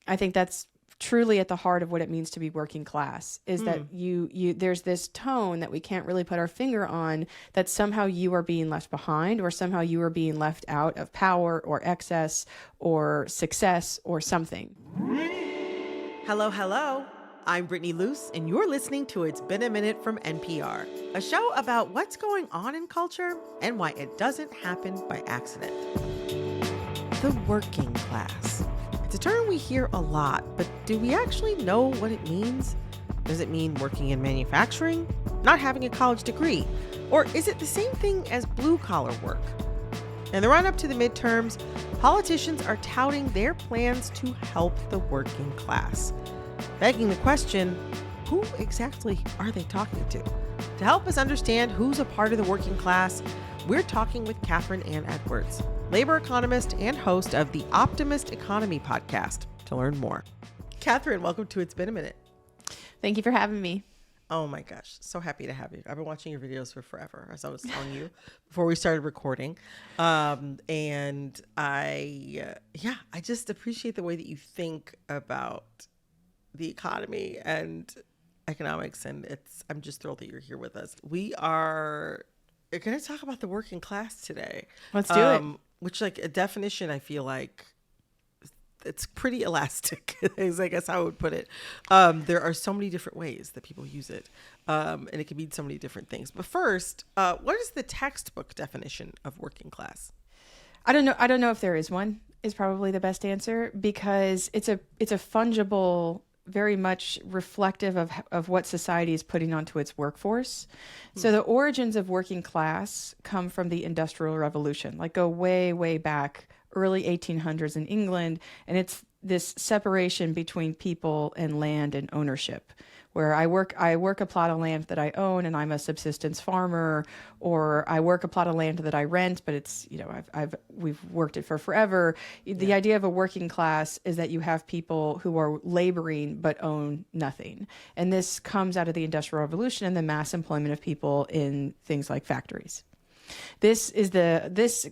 I think that's truly at the heart of what it means to be working class, is that there's this tone that we can't really put our finger on, that somehow you are being left behind, or somehow you are being left out of power or excess or success or something. Hello, hello. I'm Brittany Luse, and you're listening to It's Been a Minute from NPR, a show about what's going on in culture and why it doesn't happen by accident. The working class. It's a term we hear a lot, but do we actually know what it means? Does it mean working in manufacturing, not having a college degree, or is it the same thing as blue-collar work? In the run-up to the midterms, politicians are touting their plans to help the working class, begging the question, who exactly are they talking to? To help us understand who's a part of the working class, we're talking with Kathyrn Anne Edwards, labor economist and host of the Optimist Economy podcast, to learn more. Kathryn, welcome to It's Been a Minute. Thank you for having me. Oh my gosh, so happy to have you. I've been watching your videos for forever, as I was telling you before we started recording. And I just appreciate the way that you think about the economy and economics. And I'm just thrilled that you're here with us. We are going to talk about the working class today. Let's do it. Which, like, a definition, I feel like it's pretty elastic, is I guess how I would put it. There are so many different ways that people use it, and it can mean so many different things. But first, what is the textbook definition of working class? I don't know if there is one, is probably the best answer, because it's a fungible, very much reflective of what society is putting onto its workforce. So the origins of working class come from the Industrial Revolution, like go way, way back, early 1800s in England. And it's this separation between people and land and ownership, where I work a plot of land that I own and I'm a subsistence farmer, or I work a plot of land that I rent, but it's, we've worked it for forever. The idea of a working class is that you have people who are laboring but own nothing. And this comes out of the Industrial Revolution and the mass employment of people in things like factories. This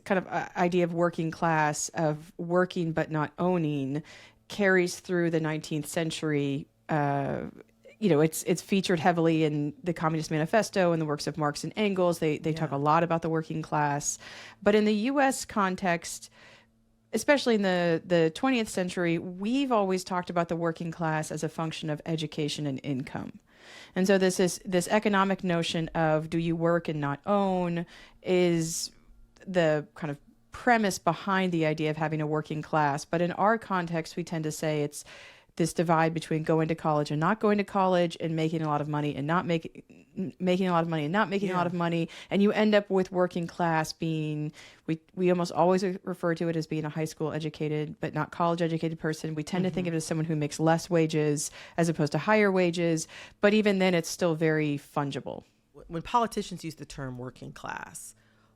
kind of idea of working class, of working but not owning, carries through the 19th century. It's featured heavily in the Communist Manifesto and the works of Marx and Engels. They talk a lot about the working class. But in the U.S. context, especially in the 20th century, we've always talked about the working class as a function of education and income. And so this economic notion of do you work and not own is the kind of premise behind the idea of having a working class. But in our context, we tend to say it's this divide between going to college and not going to college, and making a lot of money and not making a lot of money and not making a lot of money. And you end up with working class being, we almost always refer to it as being a high school educated but not college educated person. We tend to think of it as someone who makes less wages as opposed to higher wages. But even then, it's still very fungible. When politicians use the term working class,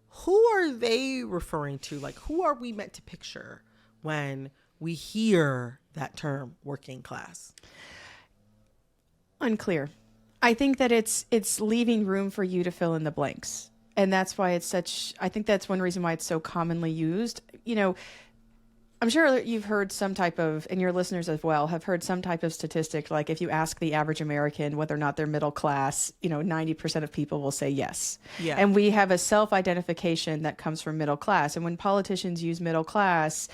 who are they referring to? Like, who are we meant to picture when we hear that term working class? Unclear. I think that it's leaving room for you to fill in the blanks. And that's why I think that's one reason why it's so commonly used. I'm sure you've heard some type of, and your listeners as well, have heard some type of statistic, like if you ask the average American whether or not they're middle class, 90% of people will say yes. Yeah. And we have a self-identification that comes from middle class. And when politicians use middle class,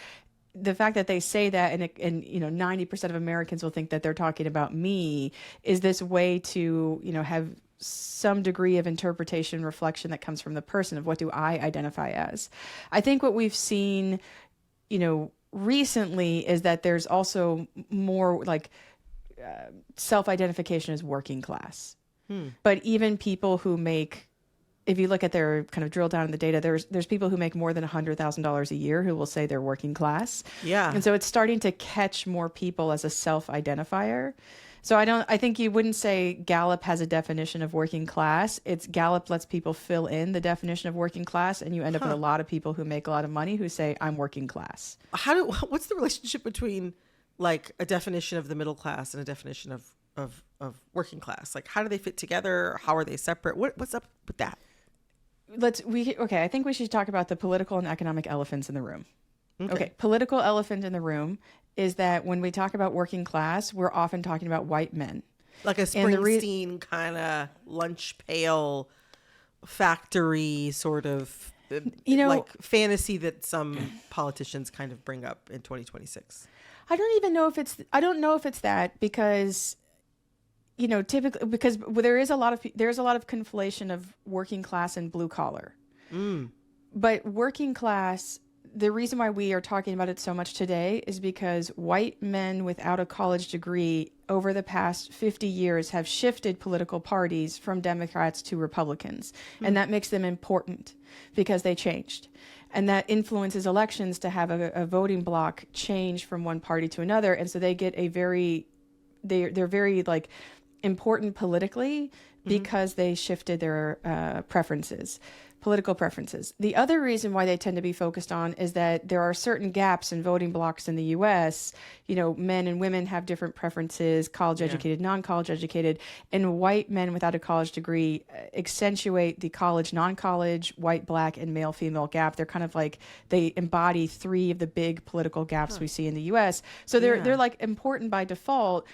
the fact that they say that and 90% of Americans will think that they're talking about me is this way to, have some degree of interpretation, reflection that comes from the person of what do I identify as. I think what we've seen, recently is that there's also more like self-identification as working class. But even people who make, if you look at their kind of drill down in the data, there's people who make more than $100,000 a year who will say they're working class. Yeah. And so it's starting to catch more people as a self-identifier. So I think you wouldn't say Gallup has a definition of working class. It's Gallup lets people fill in the definition of working class, and you end up with a lot of people who make a lot of money who say I'm working class. What's the relationship between like a definition of the middle class and a definition of working class? Like, how do they fit together? How are they separate? What's up with that? I think we should talk about the political and economic elephants in the room. Okay. Political elephant in the room is that when we talk about working class, we're often talking about white men. Like a And the Springsteen kind of lunch pail factory sort of like fantasy that some politicians kind of bring up in 2026. I don't know if it's that because typically because there's a lot of conflation of working class and blue collar. But working class, the reason why we are talking about it so much today is because white men without a college degree over the past 50 years have shifted political parties from Democrats to Republicans. And that makes them important because they changed. And that influences elections to have a voting bloc change from one party to another. And so they get they're very like important politically because they shifted their political preferences. The other reason why they tend to be focused on is that there are certain gaps in voting blocks in the U.S. Men and women have different preferences, college educated, non-college educated, and white men without a college degree accentuate the college, non-college, white, black, and male, female gap. They're kind of like, they embody three of the big political gaps we see in the U.S. So they're like important by default.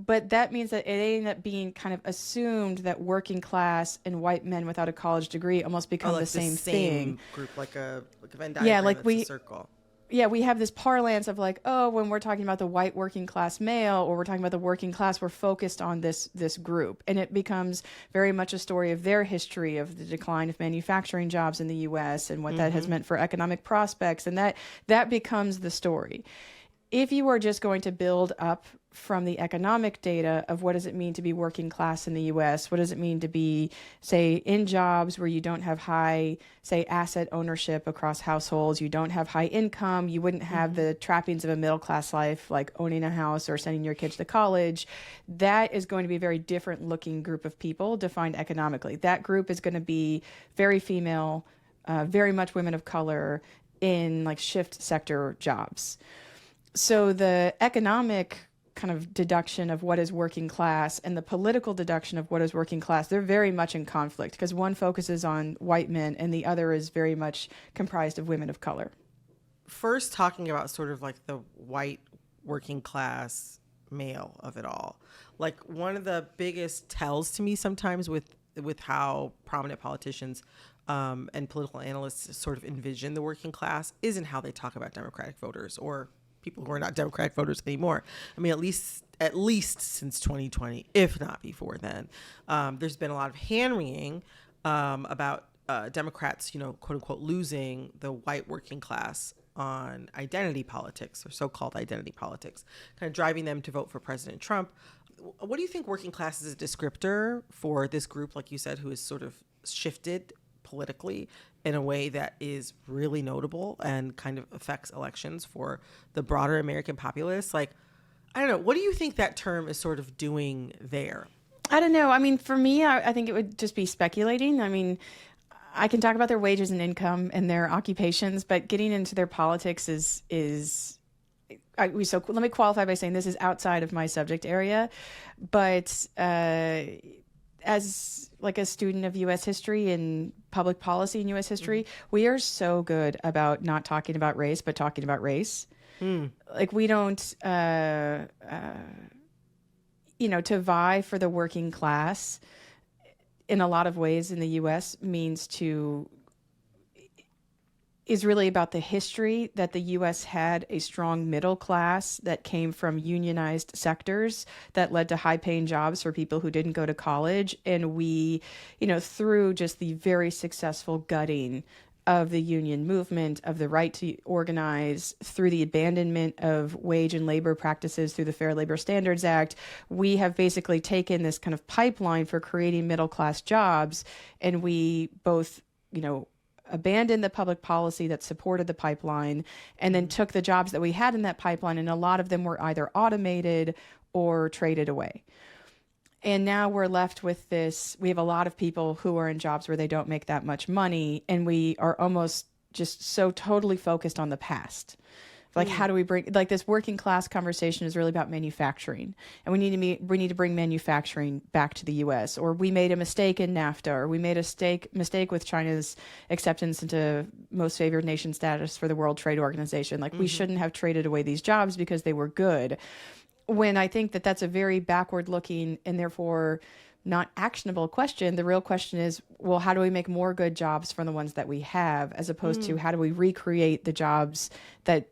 But that means that it ended up being kind of assumed that working class and white men without a college degree almost become like the same thing. Group, like a Venn diagram. Like a circle. Yeah, we have this parlance of like, oh, when we're talking about the white working class male or we're talking about the working class, we're focused on this group. And it becomes very much a story of their history of the decline of manufacturing jobs in the U.S. and what that has meant for economic prospects. And that becomes the story. If you are just going to build up from the economic data of what does it mean to be working class in the U.S., what does it mean to be, say, in jobs where you don't have high, say, asset ownership across households, you don't have high income, you wouldn't have the trappings of a middle class life like owning a house or sending your kids to college, that is going to be a very different looking group of people defined economically. That group is going to be very female, very much women of color in like shift sector jobs. So the economic kind of deduction of what is working class and the political deduction of what is working class, they're very much in conflict because one focuses on white men and the other is very much comprised of women of color. First, talking about sort of like the white working class male of it all. Like one of the biggest tells to me sometimes with how prominent politicians and political analysts sort of envision the working class isn't how they talk about Democratic voters or people who are not Democratic voters anymore. I mean, at least since 2020, if not before then, there's been a lot of hand-wringing about Democrats, quote unquote, losing the white working class on identity politics or so-called identity politics, kind of driving them to vote for President Trump. What do you think working class is a descriptor for this group, like you said, who is sort of shifted politically in a way that is really notable and kind of affects elections for the broader American populace? Like, I don't know. What do you think that term is sort of doing there? I don't know. I mean, for me, I think it would just be speculating. I mean, I can talk about their wages and income and their occupations, but getting into their politics so let me qualify by saying this is outside of my subject area, but as like a student of U.S. history and public policy in U.S. history, we are so good about not talking about race, but talking about race. Like we don't, to vie for the working class in a lot of ways in the U.S. is really about the history that the U.S. had a strong middle class that came from unionized sectors that led to high-paying jobs for people who didn't go to college. And we, through just the very successful gutting of the union movement, of the right to organize, through the abandonment of wage and labor practices through the Fair Labor Standards Act, we have basically taken this kind of pipeline for creating middle-class jobs, and we both, abandoned the public policy that supported the pipeline and then took the jobs that we had in that pipeline, and a lot of them were either automated or traded away. And now we're left with this. We have a lot of people who are in jobs where they don't make that much money, and we are almost just so totally focused on the past. Like, how do we bring, like, this working class conversation is really about manufacturing, and we need to bring manufacturing back to the U.S. Or we made a mistake in NAFTA, or we made a mistake with China's acceptance into most favored nation status for the World Trade Organization. Like, we shouldn't have traded away these jobs because they were good. When I think that that's a very backward looking and therefore not actionable question. The real question is, well, how do we make more good jobs from the ones that we have, as opposed to how do we recreate the jobs that,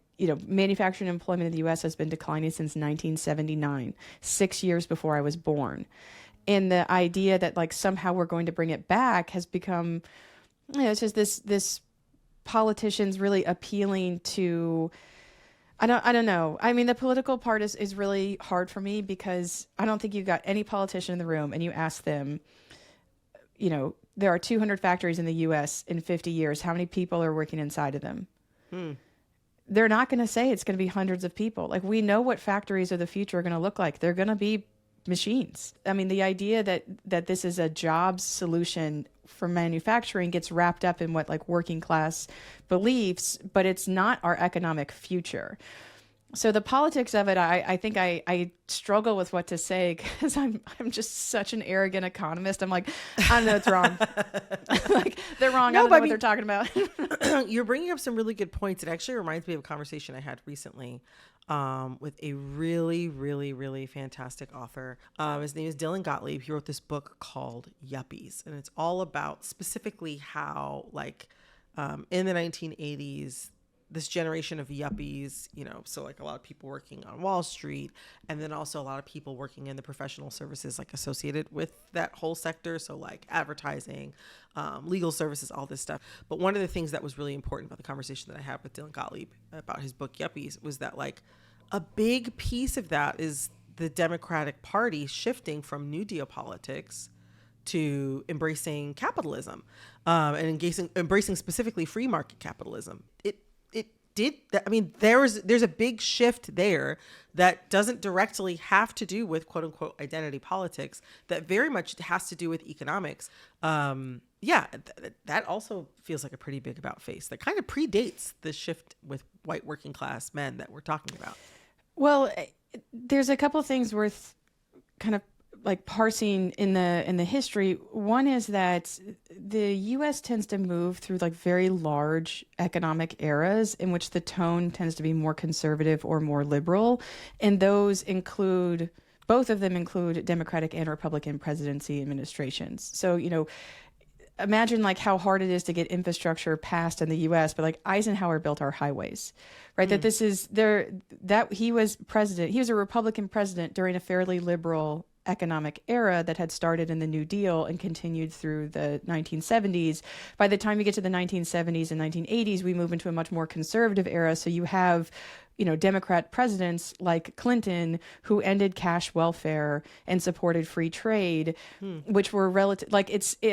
manufacturing employment in the U.S. has been declining since 1979, 6 years before I was born. And the idea that like somehow we're going to bring it back has become, it's just this politicians really appealing to, I don't know. I mean, the political part is really hard for me, because I don't think you've got any politician in the room and you ask them, there are 200 factories in the U.S. in 50 years. How many people are working inside of them? They're not going to say it's going to be hundreds of people. Like, we know what factories of the future are going to look like. They're going to be machines. I mean, the idea that this is a jobs solution for manufacturing gets wrapped up in what like working class beliefs, but it's not our economic future. So the politics of it, I think I struggle with what to say, because I'm just such an arrogant economist. I'm like, I don't know, it's wrong. Like, they're wrong. I don't know what they're talking about. You're bringing up some really good points. It actually reminds me of a conversation I had recently with a really, really, really fantastic author. His name is Dylan Gottlieb. He wrote this book called Yuppies, and it's all about specifically how, like, in the 1980s, this generation of yuppies, so like a lot of people working on Wall Street, and then also a lot of people working in the professional services like associated with that whole sector. So like advertising, legal services, all this stuff. But one of the things that was really important about the conversation that I had with Dylan Gottlieb about his book Yuppies was that like a big piece of that is the Democratic Party shifting from New Deal politics to embracing capitalism, and embracing specifically free market capitalism. There's a big shift there that doesn't directly have to do with quote unquote identity politics, that very much has to do with economics. That also feels like a pretty big about face that kind of predates the shift with white working class men that we're talking about. Well, there's a couple of things worth kind of like parsing in the history. One is that the U.S. tends to move through like very large economic eras in which the tone tends to be more conservative or more liberal, and those include, both of them include Democratic and Republican presidency administrations. So imagine like how hard it is to get infrastructure passed in the U.S., but like Eisenhower built our highways, right? That this is there, that he was president. He was a Republican president during a fairly liberal economic era that had started in the New Deal and continued through the 1970s. By the time you get to the 1970s and 1980s, we move into a much more conservative era. So you have, Democrat presidents like Clinton, who ended cash welfare and supported free trade, which were relative. Like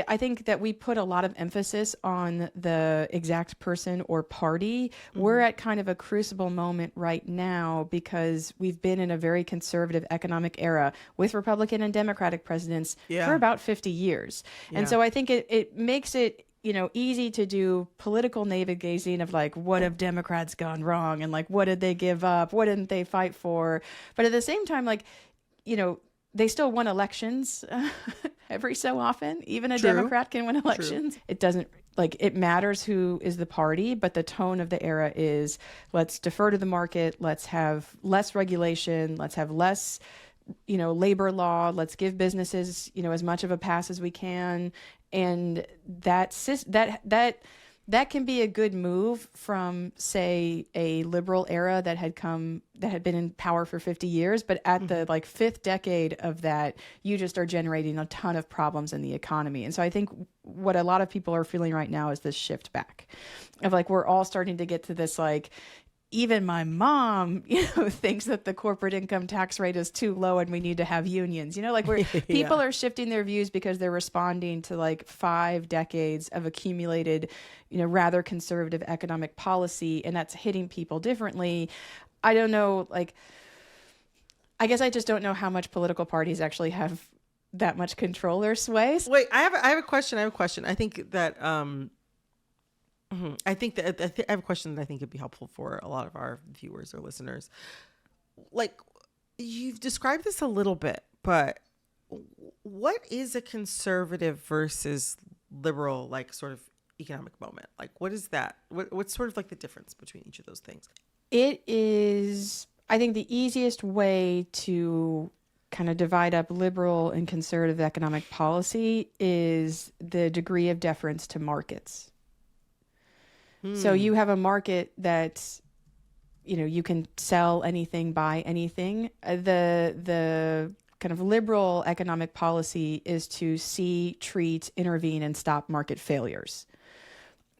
I think that we put a lot of emphasis on the exact person or party. We're at kind of a crucible moment right now because we've been in a very conservative economic era with Republican and Democratic presidents for about 50 years. And so I think it makes it easy to do political navel-gazing of like, what have Democrats gone wrong? And like, what did they give up? What didn't they fight for? But at the same time, like, they still won elections every so often. Even a Democrat can win elections. It doesn't, like, it matters who is the party, but the tone of the era is, let's defer to the market. Let's have less regulation. Let's have less labor law. Let's give businesses, as much of a pass as we can. And that can be a good move from, say, a liberal era that had been in power for 50 years. But at the like fifth decade of that, you just are generating a ton of problems in the economy. And so I think what a lot of people are feeling right now is this shift back of like, we're all starting to get to this, like, even my mom, thinks that the corporate income tax rate is too low and we need to have unions. Like where people are shifting their views because they're responding to like 5 decades of accumulated, rather conservative economic policy, and that's hitting people differently. I don't know, like, I guess I just don't know how much political parties actually have that much control or sway. Wait, I have a question. I think that I think that I have a question that I think would be helpful for a lot of our viewers or listeners. Like, you've described this a little bit, but what is a conservative versus liberal, like, sort of economic moment? Like, what is that? What's sort of like the difference between each of those things? It is, I think, the easiest way to kind of divide up liberal and conservative economic policy is the degree of deference to markets. So you have a market that, you can sell anything, buy anything. The kind of liberal economic policy is to see, treat, intervene, and stop market failures.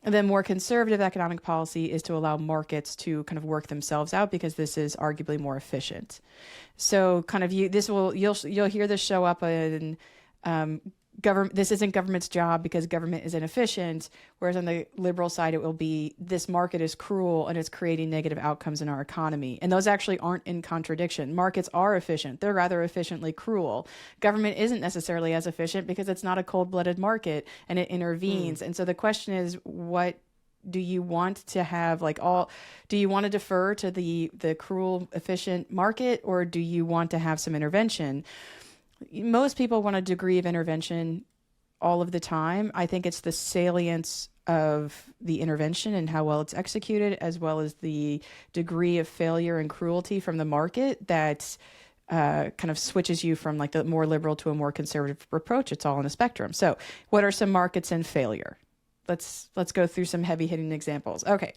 And then more conservative economic policy is to allow markets to kind of work themselves out because this is arguably more efficient. So kind of you'll hear this show up in government. This isn't government's job because government is inefficient. Whereas on the liberal side, it will be this market is cruel and it's creating negative outcomes in our economy. And those actually aren't in contradiction. Markets are efficient. They're rather efficiently cruel. Government isn't necessarily as efficient because it's not a cold-blooded market and it intervenes. And so the question is, what do you want to have? Do you want to defer to the cruel, efficient market, or do you want to have some intervention? Most people want a degree of intervention all of the time. I think it's the salience of the intervention and how well it's executed, as well as the degree of failure and cruelty from the market that kind of switches you from like the more liberal to a more conservative approach. It's all on the spectrum. So what are some markets in failure? Let's go through some heavy hitting examples. Okay.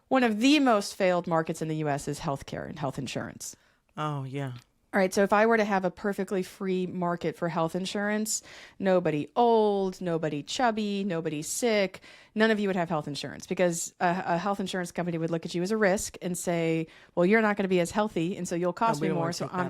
One of the most failed markets in the U.S. is healthcare and health insurance. Oh, yeah. All right, so if I were to have a perfectly free market for health insurance, nobody old, nobody chubby, nobody sick, none of you would have health insurance because a health insurance company would look at you as a risk and say, well, you're not going to be as healthy, and so you'll cost me more, so I'm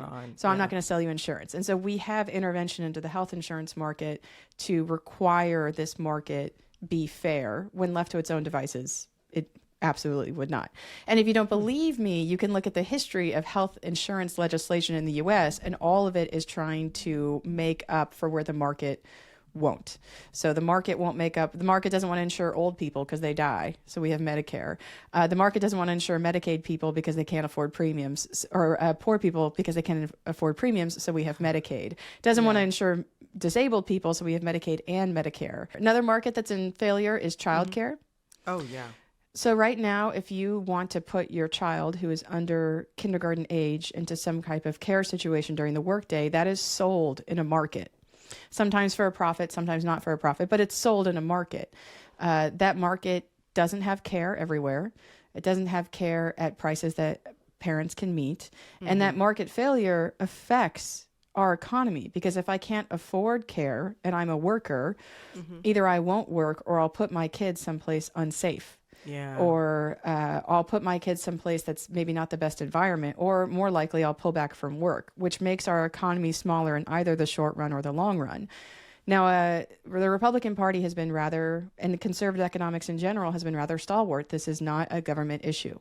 not going to sell you insurance. And so we have intervention into the health insurance market to require this market be fair. When left to its own devices, it absolutely would not. And if you don't believe me, you can look at the history of health insurance legislation in the US, and all of it is trying to make up for where the market won't. So the market won't make up. The market doesn't want to insure old people because they die. So we have Medicare. The market doesn't want to insure Medicaid people because they can't afford premiums, or poor people because they can't afford premiums. So we have Medicaid. Doesn't want to insure disabled people. So we have Medicaid and Medicare. Another market that's in failure is childcare. Oh, yeah. So right now, if you want to put your child who is under kindergarten age into some type of care situation during the workday, that is sold in a market. Sometimes for a profit, sometimes not for a profit, but it's sold in a market. That market doesn't have care everywhere. It doesn't have care at prices that parents can meet. And that market failure affects our economy, because if I can't afford care and I'm a worker, either I won't work or I'll put my kids someplace unsafe. Yeah. Or I'll put my kids someplace that's maybe not the best environment, or more likely I'll pull back from work, which makes our economy smaller in either the short run or the long run. Now, the Republican Party has been rather, and conservative economics in general has been rather stalwart. This is not a government issue,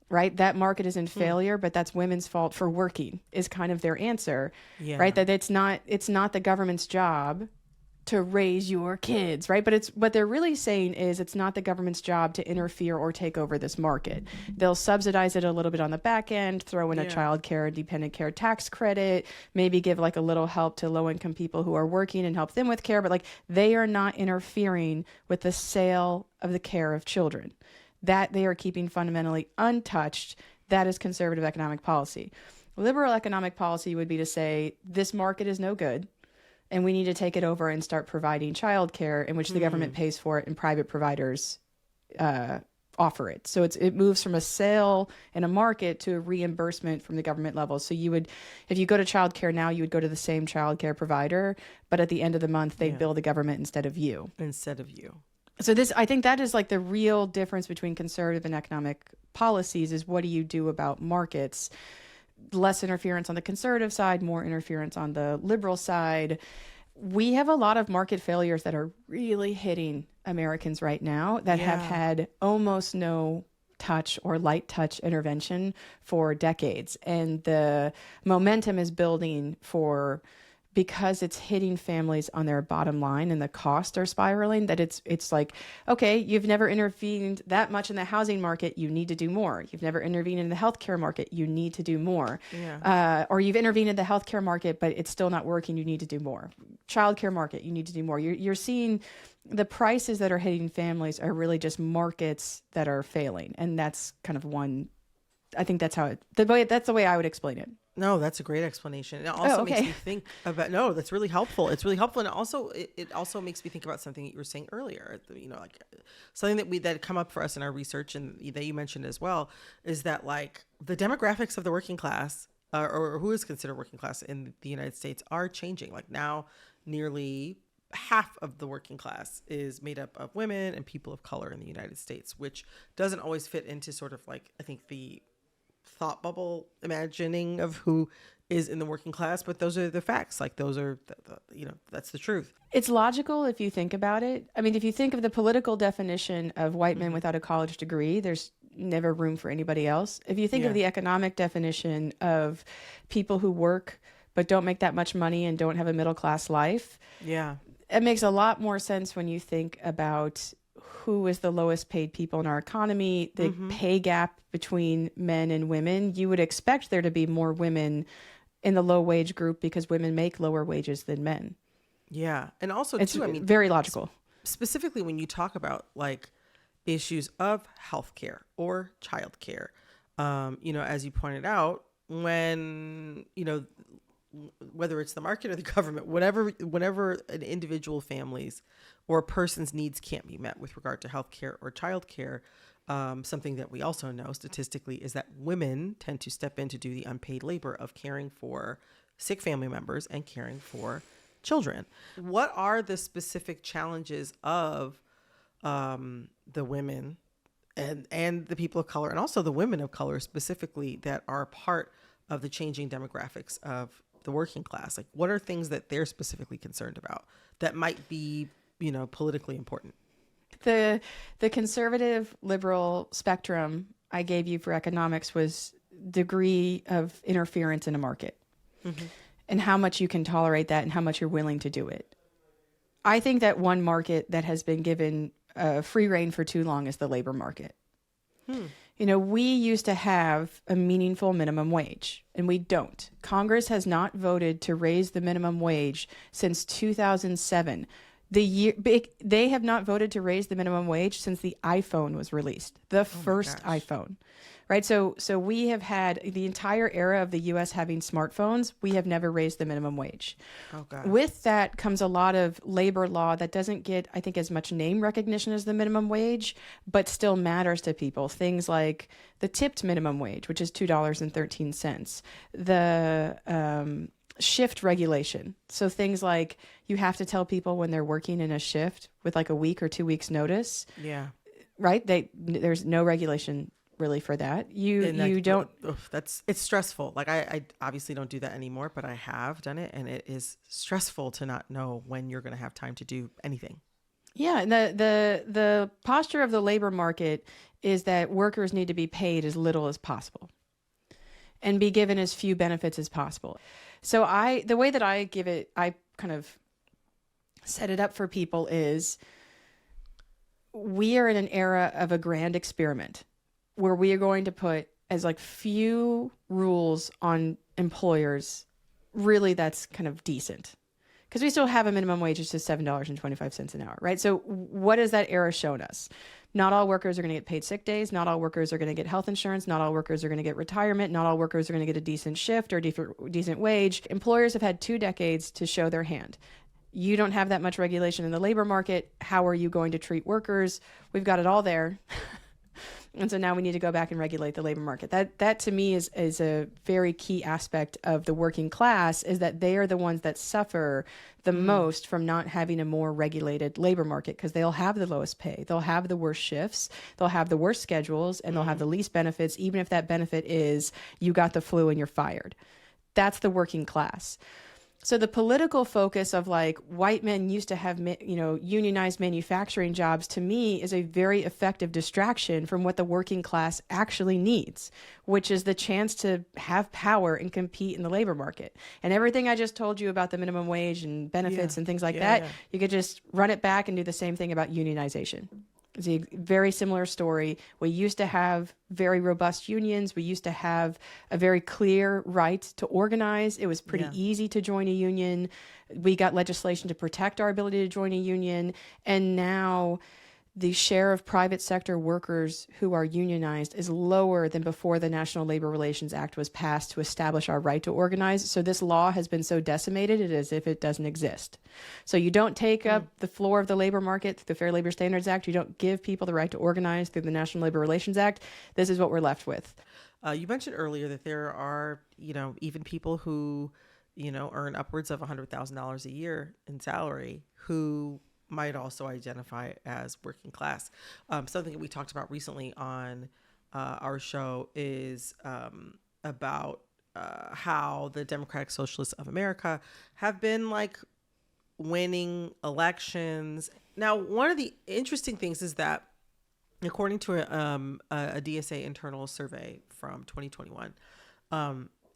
right? That market is in failure, but that's women's fault for working is kind of their answer, right? That it's not the government's job to raise your kids, right? But it's what they're really saying is it's not the government's job to interfere or take over this market. They'll subsidize it a little bit on the back end, throw in a child care and dependent care tax credit, maybe give like a little help to low income people who are working and help them with care. But like they are not interfering with the sale of the care of children. That they are keeping fundamentally untouched. That is conservative economic policy. Liberal economic policy would be to say this market is no good, and we need to take it over and start providing childcare in which the government pays for it and private providers offer it. So it moves from a sale in a market to a reimbursement from the government level. So you would, if you go to childcare now, you would go to the same childcare provider, but at the end of the month, they'd bill the government instead of you. So I think that is like the real difference between conservative and economic policies is what do you do about markets? Less interference on the conservative side, more interference on the liberal side. We have a lot of market failures that are really hitting Americans right now that have had almost no touch or light touch intervention for decades. And the momentum is building for because it's hitting families on their bottom line and the costs are spiraling, that it's like, okay, you've never intervened that much in the housing market, you need to do more. You've never intervened in the healthcare market, you need to do more. Yeah. Or you've intervened in the healthcare market, but it's still not working, you need to do more. Childcare market, you need to do more. You're seeing the prices that are hitting families are really just markets that are failing. And that's kind of one, I think that's that's the way I would explain it. No, that's a great explanation. It also okay. makes me think about, no, that's really helpful. It's really helpful. And it also makes me think about something that you were saying earlier, like something that come up for us in our research and that you mentioned as well, is that like the demographics of the working class or who is considered working class in the United States are changing. Like now nearly half of the working class is made up of women and people of color in the United States, which doesn't always fit into sort of like, I think the thought bubble imagining of who is in the working class, but those are the facts. Like those are, that's the truth. It's logical if you think about it. I mean, if you think of the political definition of white men without a college degree, there's never room for anybody else. If you think of the economic definition of people who work but don't make that much money and don't have a middle class life, it makes a lot more sense when you think about who is the lowest paid people in our economy, the pay gap between men and women. You would expect there to be more women in the low wage group because women make lower wages than men. Yeah. And also, it's very logical. Specifically, when you talk about like issues of healthcare or childcare, as you pointed out, when, whether it's the market or the government, whenever an individual family's or a person's needs can't be met with regard to healthcare or childcare, something that we also know statistically is that women tend to step in to do the unpaid labor of caring for sick family members and caring for children. What are the specific challenges of the women and the people of color, and also the women of color specifically, that are part of the changing demographics of the working class? Like, what are things that they're specifically concerned about that might be, politically important? The conservative liberal spectrum I gave you for economics was degree of interference in a market and how much you can tolerate that and how much you're willing to do it. I think that one market that has been given free rein for too long is the labor market. We used to have a meaningful minimum wage, and we don't. Congress has not voted to raise the minimum wage since 2007. They have not voted to raise the minimum wage since the iPhone was released, the first iPhone, right? So we have had the entire era of the U.S. having smartphones. We have never raised the minimum wage. Oh, God. With that comes a lot of labor law that doesn't get, I think, as much name recognition as the minimum wage, but still matters to people. Things like the tipped minimum wage, which is $2.13. The shift regulation. So things like you have to tell people when they're working in a shift with like a week or 2 weeks notice. Yeah. Right? There's no regulation really for that. It's stressful. Like I obviously don't do that anymore, but I have done it, and it is stressful to not know when you're going to have time to do anything. Yeah. And the posture of the labor market is that workers need to be paid as little as possible and be given as few benefits as possible. So the way that I give it, I kind of set it up for people is we are in an era of a grand experiment where we are going to put as like few rules on employers. Really, that's kind of decent because we still have a minimum wage is just $7.25 an hour, right? So what has that era shown us? Not all workers are going to get paid sick days. Not all workers are going to get health insurance. Not all workers are going to get retirement. Not all workers are going to get a decent shift or decent wage. Employers have had 2 decades to show their hand. You don't have that much regulation in the labor market. How are you going to treat workers? We've got it all there. And so now we need to go back and regulate the labor market. That to me is a very key aspect of the working class, is that they are the ones that suffer the most from not having a more regulated labor market, because they'll have the lowest pay, they'll have the worst shifts, they'll have the worst schedules, and they'll have the least benefits, even if that benefit is you got the flu and you're fired. That's the working class. So the political focus of like white men used to have, unionized manufacturing jobs, to me is a very effective distraction from what the working class actually needs, which is the chance to have power and compete in the labor market. And everything I just told you about the minimum wage and benefits and things like that, you could just run it back and do the same thing about unionization. It's a very similar story. We used to have very robust unions. We used to have a very clear right to organize. It was pretty easy to join a union. We got legislation to protect our ability to join a union. And now the share of private sector workers who are unionized is lower than before the National Labor Relations Act was passed to establish our right to organize. So this law has been so decimated, it is as if it doesn't exist. So you don't take up the floor of the labor market through the Fair Labor Standards Act. You don't give people the right to organize through the National Labor Relations Act. This is what we're left with. You mentioned earlier that there are, even people who, earn upwards of $100,000 a year in salary who might also identify as working class. Something that we talked about recently on our show is about how the Democratic Socialists of America have been like winning elections. Now, one of the interesting things is that according to a DSA internal survey from 2021,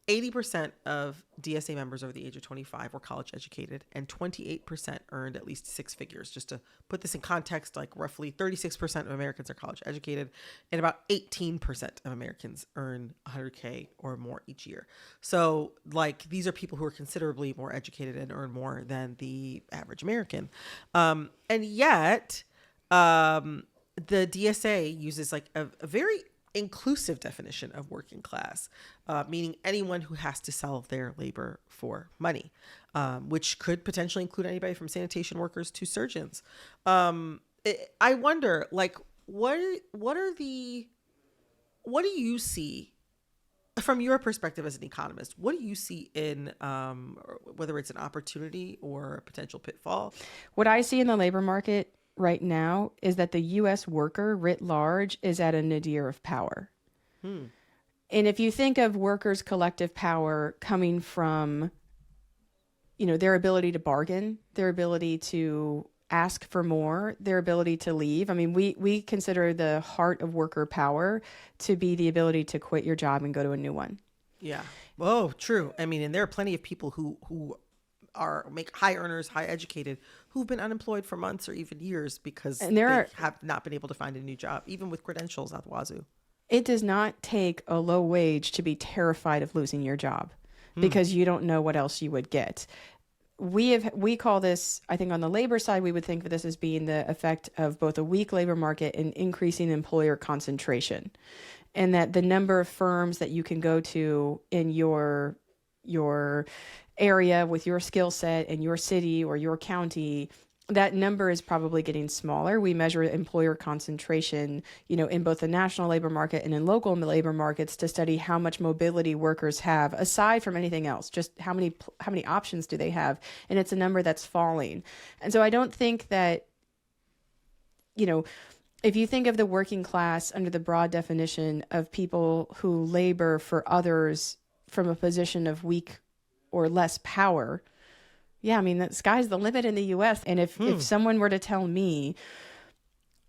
80% of DSA members over the age of 25 were college educated, and 28% earned at least six figures. Just to put this in context, like roughly 36% of Americans are college educated, and about 18% of Americans earn 100K or more each year. So like these are people who are considerably more educated and earn more than the average American. And yet the DSA uses like a very inclusive definition of working class, meaning anyone who has to sell their labor for money, which could potentially include anybody from sanitation workers to surgeons. I wonder, like, what do you see from your perspective as an economist? What do you see in whether it's an opportunity or a potential pitfall? What I see in the labor market right now is that the U.S. worker writ large is at a nadir of power. And if you think of workers' collective power coming from, their ability to bargain, their ability to ask for more, their ability to leave. I mean, we consider the heart of worker power to be the ability to quit your job and go to a new one. Yeah. Oh, true. I mean, and there are plenty of people who make high earners, high educated, who've been unemployed for months or even years because they have not been able to find a new job, even with credentials out the wazoo. It does not take a low wage to be terrified of losing your job because you don't know what else you would get. We call this, I think on the labor side, we would think of this as being the effect of both a weak labor market and increasing employer concentration. And that the number of firms that you can go to in your area with your skill set in your city or your county, that number is probably getting smaller. We measure employer concentration, in both the national labor market and in local labor markets to study how much mobility workers have aside from anything else, just how many options do they have? And it's a number that's falling. And so I don't think that, if you think of the working class under the broad definition of people who labor for others from a position of weak or less power, yeah, I mean, the sky's the limit in the U.S. And if someone were to tell me,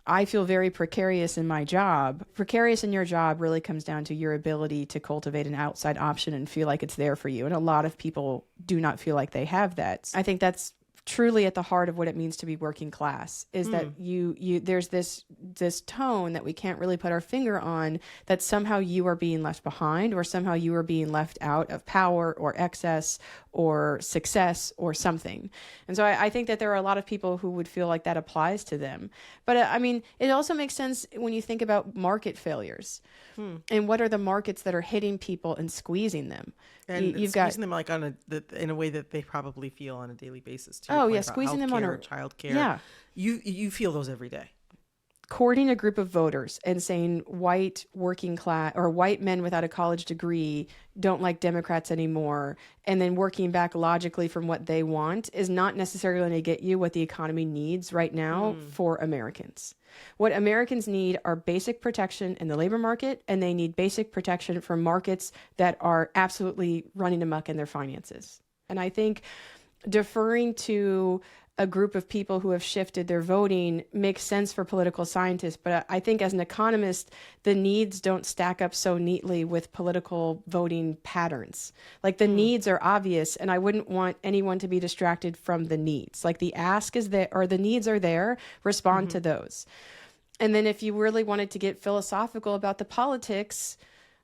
I feel very precarious in my job, precarious in your job really comes down to your ability to cultivate an outside option and feel like it's there for you. And a lot of people do not feel like they have that. I think that's truly at the heart of what it means to be working class, is that there's this tone that we can't really put our finger on, that somehow you are being left behind or somehow you are being left out of power or excess or success or something. And so I think that there are a lot of people who would feel like that applies to them. But I mean, it also makes sense when you think about market failures and what are the markets that are hitting people and squeezing them. And you've squeezing them like in a way that they probably feel on a daily basis too. Oh yeah, squeezing them on childcare. Yeah, you feel those every day. Courting a group of voters and saying white working class or white men without a college degree don't like Democrats anymore, and then working back logically from what they want is not necessarily going to get you what the economy needs right now for Americans. What Americans need are basic protection in the labor market, and they need basic protection from markets that are absolutely running amok in their finances. And I think deferring to a group of people who have shifted their voting makes sense for political scientists. But I think as an economist, the needs don't stack up so neatly with political voting patterns. Like the needs are obvious, and I wouldn't want anyone to be distracted from the needs. Like the ask is there, or the needs are there, respond to those. And then if you really wanted to get philosophical about the politics,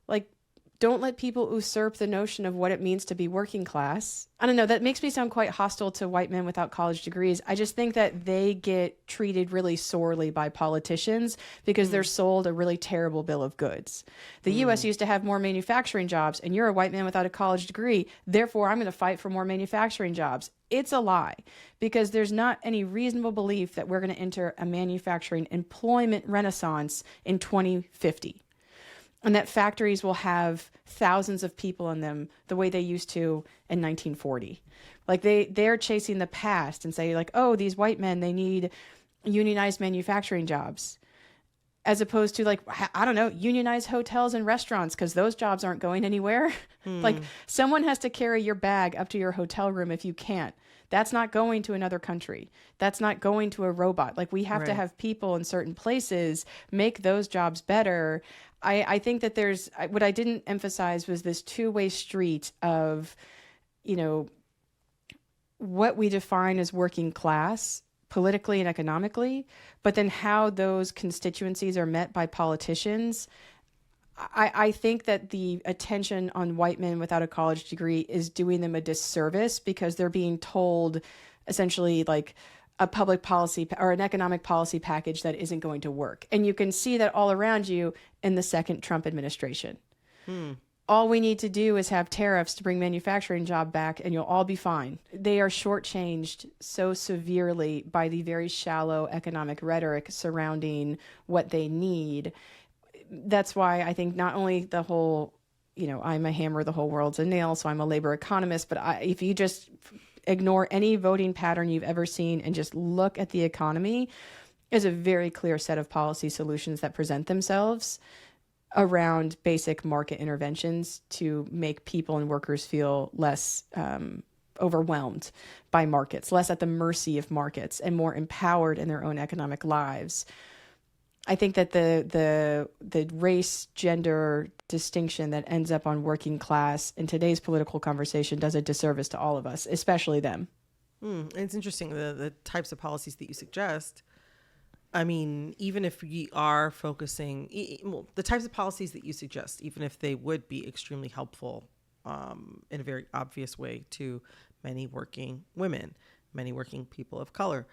like don't let people usurp the notion of what it means to be working class. I don't know, that makes me sound quite hostile to white men without college degrees. I just think that they get treated really sorely by politicians because they're sold a really terrible bill of goods. The US used to have more manufacturing jobs, and you're a white man without a college degree, therefore I'm going to fight for more manufacturing jobs. It's a lie, because there's not any reasonable belief that we're going to enter a manufacturing employment renaissance in 2050. And that factories will have thousands of people in them the way they used to in 1940. Like they're chasing the past and say like, oh, these white men, they need unionized manufacturing jobs. As opposed to like, I don't know, unionized hotels and restaurants, because those jobs aren't going anywhere. Like someone has to carry your bag up to your hotel room if you can't. That's not going to another country. That's not going to a robot. Like we have to have people in certain places make those jobs better. I think that there's, what I didn't emphasize was this two-way street of, you know, what we define as working class politically and economically, but then how those constituencies are met by politicians. I think that the attention on white men without a college degree is doing them a disservice, because they're being told essentially like a public policy or an economic policy package that isn't going to work. And you can see that all around you in the second Trump administration. All we need to do is have tariffs to bring manufacturing job back, and you'll all be fine. They are shortchanged so severely by the very shallow economic rhetoric surrounding what they need. That's why I think not only the whole, you know, I'm a hammer, the whole world's a nail, so I'm a labor economist, but if you just ignore any voting pattern you've ever seen and just look at the economy, is a very clear set of policy solutions that present themselves around basic market interventions to make people and workers feel less overwhelmed by markets, less at the mercy of markets, and more empowered in their own economic lives. I think that the race gender distinction that ends up on working class in today's political conversation does a disservice to all of us, especially them. It's interesting, the types of policies that you suggest. I mean, even if we are focusing, the types of policies that you suggest, even if they would be extremely helpful in a very obvious way to many working women, many working people of color,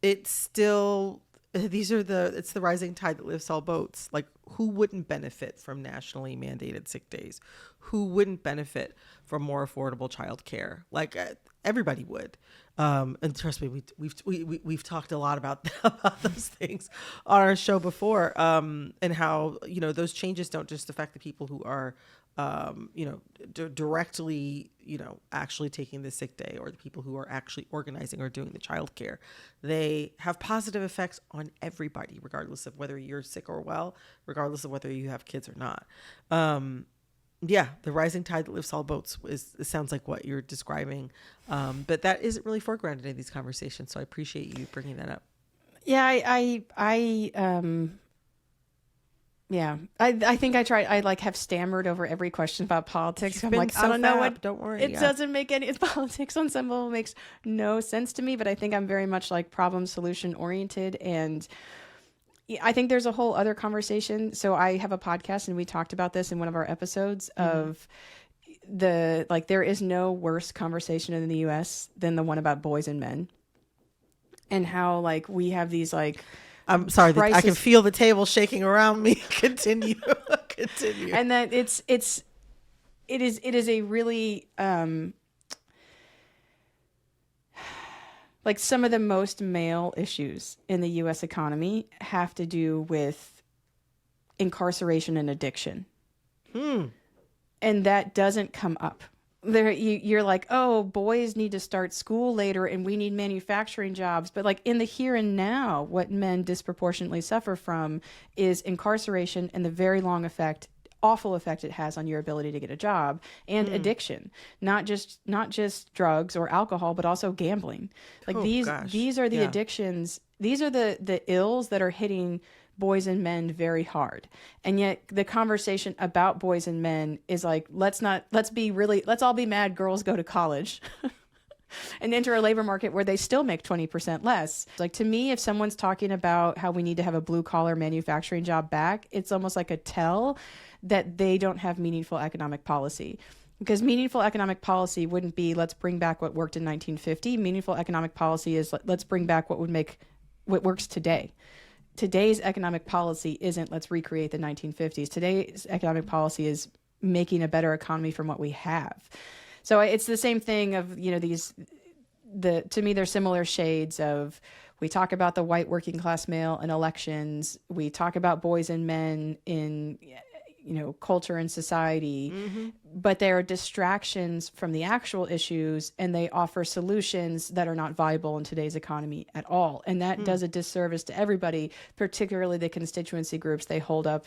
it's still, it's the rising tide that lifts all boats. Like, who wouldn't benefit from nationally mandated sick days? Who wouldn't benefit from more affordable childcare? Like, everybody would. And trust me, we've talked a lot about those things on our show before, and how, you know, those changes don't just affect the people who are, directly, actually taking the sick day, or the people who are actually organizing or doing the childcare. They have positive effects on everybody, regardless of whether you're sick or well, regardless of whether you have kids or not. Yeah, the rising tide that lifts all boats it sounds like what you're describing. But that isn't really foregrounded in these conversations. So I appreciate you bringing that up. Yeah, I think I tried. I have stammered over every question about politics. I'm like, I don't know what. Don't worry. It doesn't make any politics on some level makes no sense to me. But I think I'm very much like problem solution oriented, and I think there's a whole other conversation. So I have a podcast, and we talked about this in one of our episodes of there is no worse conversation in the U.S. than the one about boys and men, and how we have these I'm sorry, I can feel the table shaking around me. Continue. And that it is a really some of the most male issues in the U.S. economy have to do with incarceration and addiction. And that doesn't come up. You're like, oh, boys need to start school later and we need manufacturing jobs. But in the here and now, what men disproportionately suffer from is incarceration and the very long effect awful effect it has on your ability to get a job, and addiction, not just drugs or alcohol, but also gambling. Like Oh gosh. these are the Yeah. addictions. These are the ills that are hitting boys and men very hard. And yet the conversation about boys and men is like, let's all be mad girls go to college and enter a labor market where they still make 20% less. Like, to me, if someone's talking about how we need to have a blue collar manufacturing job back, it's almost like a tell that they don't have meaningful economic policy. Because meaningful economic policy wouldn't be, let's bring back what worked in 1950. Meaningful economic policy is, let's bring back what works today. Today's economic policy isn't, let's recreate the 1950s. Today's economic policy is making a better economy from what we have. So it's the same thing of, to me, they're similar shades of, we talk about the white working class male in elections. We talk about boys and men in, culture and society, but they are distractions from the actual issues, and they offer solutions that are not viable in today's economy at all. And that does a disservice to everybody, particularly the constituency groups they hold up,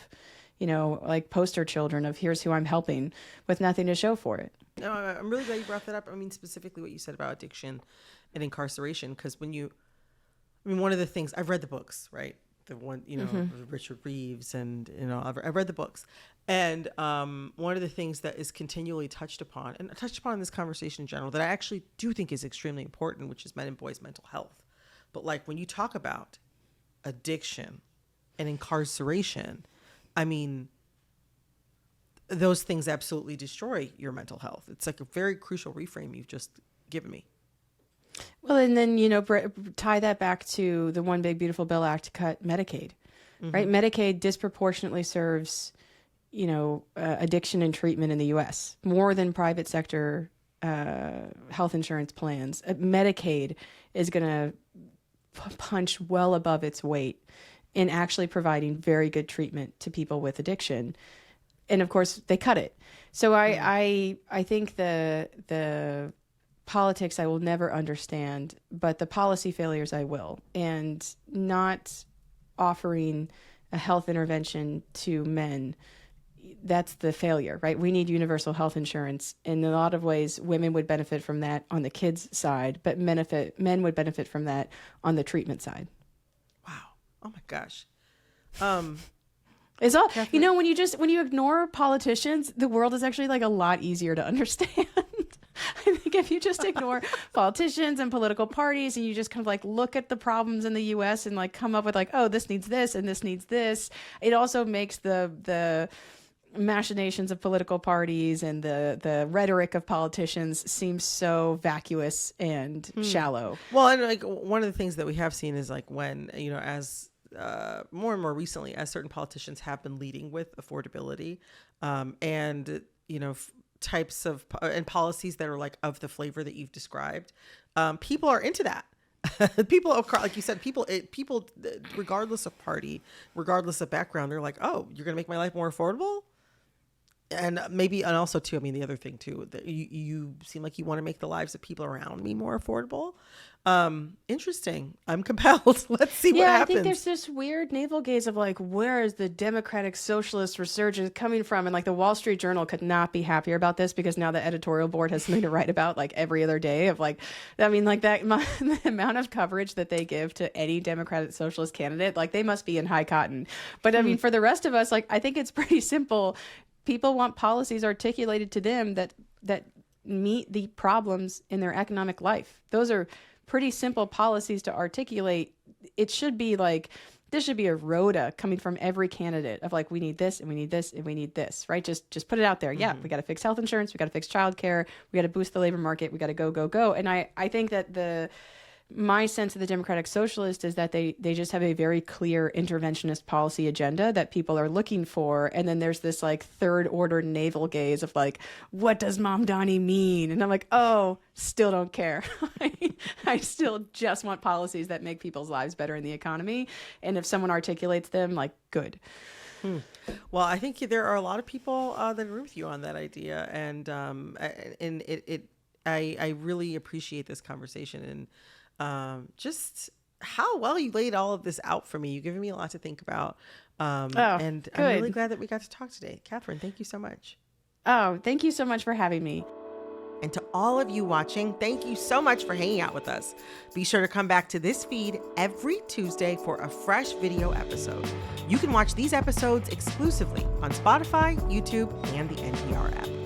like poster children of, here's who I'm helping, with nothing to show for it. No, I'm really glad you brought that up. I mean, specifically what you said about addiction and incarceration, because one of the things, I've read the books, right? The one, Richard Reeves, and, I've read the books. And one of the things that is continually touched upon in this conversation in general, that I actually do think is extremely important, which is men and boys' mental health. But like, when you talk about addiction and incarceration, I mean, those things absolutely destroy your mental health. It's like a very crucial reframe you've just given me. Well, and then, tie that back to the One Big Beautiful Bill Act to cut Medicaid, right? Medicaid disproportionately serves, addiction and treatment in the U.S. more than private sector health insurance plans. Medicaid is going to punch well above its weight in actually providing very good treatment to people with addiction. And of course, they cut it. So I think the politics I will never understand, but the policy failures I will. And not offering a health intervention to men, that's the failure, right? We need universal health insurance. In a lot of ways, women would benefit from that on the kids' side, but men would benefit from that on the treatment side. Wow. Oh my gosh. It's all, Kathryn, when you ignore politicians, the world is actually like a lot easier to understand. I think if you just ignore politicians and political parties, and you just kind of like look at the problems in the U.S. and like come up with like, oh, this needs this and this needs this, it also makes the machinations of political parties and the rhetoric of politicians seem so vacuous and shallow. Well, and like, one of the things that we have seen is like, when, as more and more recently, as certain politicians have been leading with affordability, and, types of and policies that are like of the flavor that you've described, people are into that. People, like you said, people regardless of party, regardless of background, they're like, oh, you're gonna make my life more affordable. And also too, I mean, the other thing too, that you seem like you want to make the lives of people around me more affordable. Interesting. I'm compelled. Let's see what happens. I think there's this weird navel gaze of like, where is the democratic socialist resurgence coming from? And like, the Wall Street Journal could not be happier about this, because now the editorial board has something to write about like every other day of like, I mean, like the amount of coverage that they give to any democratic socialist candidate, like they must be in high cotton. But I mean, for the rest of us, like, I think it's pretty simple. People want policies articulated to them that meet the problems in their economic life. Those are pretty simple policies to articulate. It should be like, this should be a rota coming from every candidate of like, we need this and we need this and we need this, right? Just put it out there. Yeah, we got to fix health insurance. We got to fix childcare. We got to boost the labor market. We got to go. And I think that my sense of the democratic socialist is that they just have a very clear interventionist policy agenda that people are looking for. And then there's this like third order navel gaze of like, what does Mom Donnie mean? And I'm like, oh, still don't care. I still just want policies that make people's lives better in the economy. And if someone articulates them, like, good. Well, I think there are a lot of people that agree with you on that idea. And I really appreciate this conversation. And just how well you laid all of this out for me. You've given me a lot to think about. And good. I'm really glad that we got to talk today. Kathryn, thank you so much. Oh, thank you so much for having me. And to all of you watching, thank you so much for hanging out with us. Be sure to come back to this feed every Tuesday for a fresh video episode. You can watch these episodes exclusively on Spotify, YouTube, and the NPR app.